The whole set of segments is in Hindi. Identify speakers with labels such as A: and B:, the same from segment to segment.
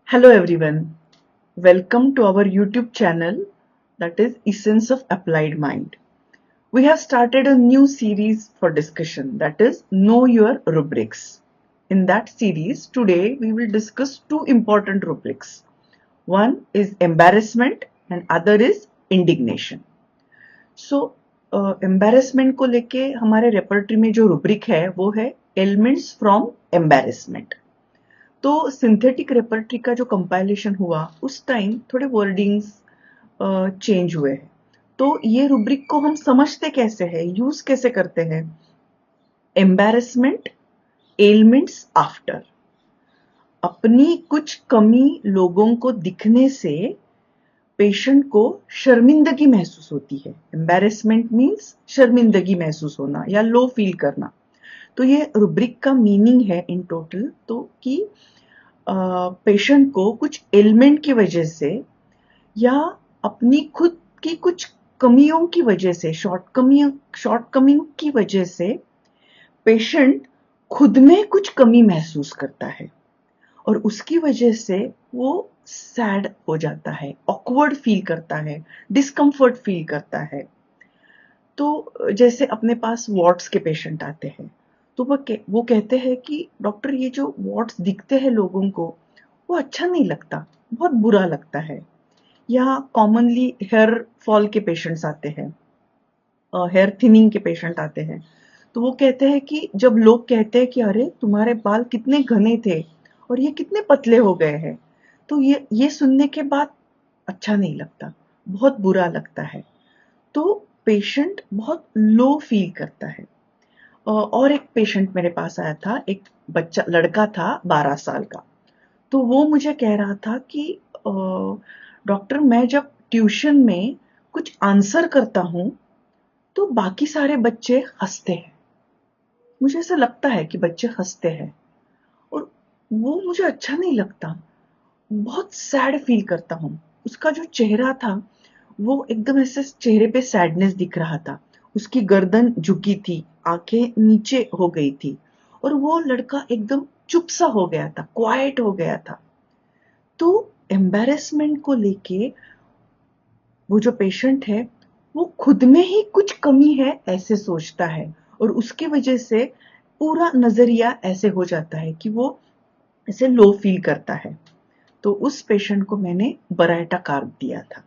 A: Hello everyone, welcome to our YouTube channel that is Essence of Applied Mind. We have started a new series for discussion that is Know Your Rubrics. In that series, today we will discuss two important rubrics. One is embarrassment and other is indignation. So, embarrassment को लेके हमारे रेपर्टरी में जो रुब्रिक है वो है एलिमेंट्स फ्रॉम एम्बैरेसमेंट. तो सिंथेटिक रेपर्टरी का जो कंपाइलेशन हुआ उस टाइम थोड़े वर्डिंग्स चेंज हुए हैं. तो ये रुब्रिक को हम समझते कैसे हैं, यूज कैसे करते हैं? Embarrassment, elements after. अपनी कुछ कमी लोगों को दिखने से पेशेंट को शर्मिंदगी महसूस होती है. एम्बैरेसमेंट मीन्स शर्मिंदगी महसूस होना या लो फील करना. तो ये रुब्रिक का मीनिंग है इन टोटल तो कि पेशेंट को कुछ एलिमेंट की वजह से या अपनी खुद की कुछ कमियों की वजह से, शॉर्टकमिंग की वजह से पेशेंट खुद में कुछ कमी महसूस करता है और उसकी वजह से वो सैड हो जाता है, ऑकवर्ड फील करता है, डिस्कम्फर्ट फील करता है. तो जैसे अपने पास वार्ड्स के पेशेंट आते हैं तो वो कहते हैं कि डॉक्टर ये जो वार्ड्स दिखते हैं लोगों को वो अच्छा नहीं लगता, बहुत बुरा लगता है. या कॉमनली हेयर फॉल के पेशेंट्स आते हैं, हेयर थिनिंग के पेशेंट आते हैं. तो वो कहते हैं कि जब लोग कहते हैं कि अरे तुम्हारे बाल कितने घने थे और ये कितने पतले हो गए हैं, तो ये सुनने के बाद अच्छा नहीं लगता, बहुत बुरा लगता है. तो पेशेंट बहुत लो फील करता है. और एक पेशेंट मेरे पास आया था, एक बच्चा लड़का था 12 साल का. तो वो मुझे कह रहा था कि डॉक्टर मैं जब ट्यूशन में कुछ आंसर करता हूं तो बाकी सारे बच्चे हंसते हैं. मुझे ऐसा लगता है कि बच्चे हंसते हैं और वो मुझे अच्छा नहीं लगता, बहुत सैड फील करता हूं. उसका जो चेहरा था वो एकदम ऐसे चेहरे पे सैडनेस दिख रहा था. उसकी गर्दन झुकी थी, आंखें नीचे हो गई थी और वो लड़का एकदम चुप सा हो गया था, क्वाइट हो गया था. तो एम्बैरेसमेंट को लेके वो जो पेशेंट है वो खुद में ही कुछ कमी है ऐसे सोचता है और उसकी वजह से पूरा नजरिया ऐसे हो जाता है कि वो ऐसे लो फील करता है. तो उस पेशेंट को मैंने बरायटा कार्ब दिया था.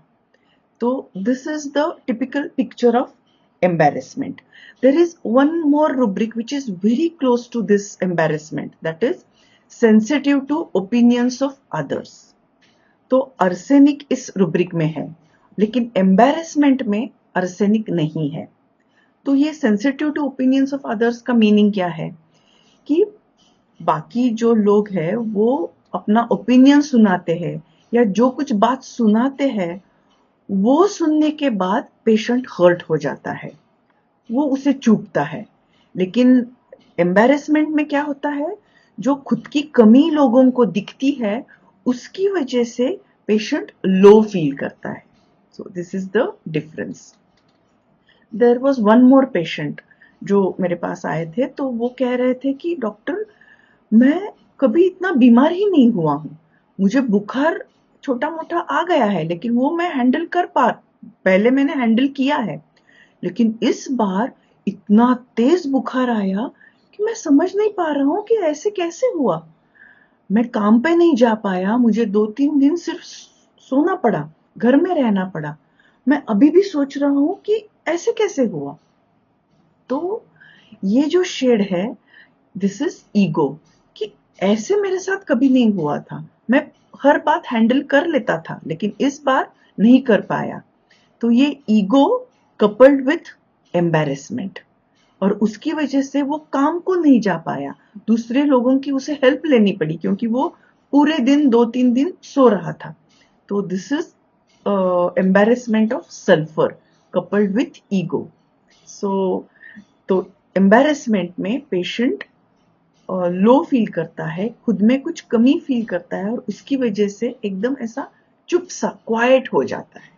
A: तो this is the typical picture of embarrassment. There is one more rubric which is very close to this embarrassment, that is sensitive to opinions of others. तो अर्सेनिक इस रुब्रिक में है लेकिन एम्बैरेसमेंट में अर्सेनिक नहीं है. तो ये sensitive to opinions of others का मीनिंग क्या है कि बाकी जो लोग हैं वो अपना ओपिनियन सुनाते हैं या जो कुछ बात सुनाते हैं वो सुनने के बाद पेशेंट हर्ट हो जाता है, वो उसे चूकता है. लेकिन एम्बैरेसमेंट में क्या होता है, जो खुद की कमी लोगों को दिखती है उसकी वजह से पेशेंट लो फील करता है. So this is the difference. There was one more patient जो मेरे पास आए थे. तो वो कह रहे थे कि डॉक्टर मैं कभी इतना बीमार ही नहीं हुआ हूं, मुझे बुखार छोटा मोटा आ गया है लेकिन वो मैं हैंडल पहले मैंने हैंडल किया है, लेकिन इस बार इतना तेज बुखार आया कि मैं समझ नहीं पा रहा हूं कि ऐसे कैसे हुआ. मैं काम पे नहीं जा पाया, मुझे 2-3 दिन सिर्फ सोना पड़ा, घर में रहना पड़ा. मैं अभी भी सोच रहा हूं कि ऐसे कैसे हुआ. तो ये जो शेड है, दिस इज ईगो, कि ऐसे मेरे साथ कभी नहीं हुआ था, मैं हर बात हैंडल कर लेता था लेकिन इस बार नहीं कर पाया. तो ये ईगो कपल्ड विथ एम्बैरेसमेंट और उसकी वजह से वो काम को नहीं जा पाया, दूसरे लोगों की उसे हेल्प लेनी पड़ी क्योंकि वो पूरे दिन 2-3 दिन सो रहा था. तो this is embarrassment of sulphur coupled with ego. So तो एम्बैरेसमेंट में पेशेंट लो फील करता है, खुद में कुछ कमी फील करता है और उसकी वजह से एकदम ऐसा चुप सा क्वाइट हो जाता है.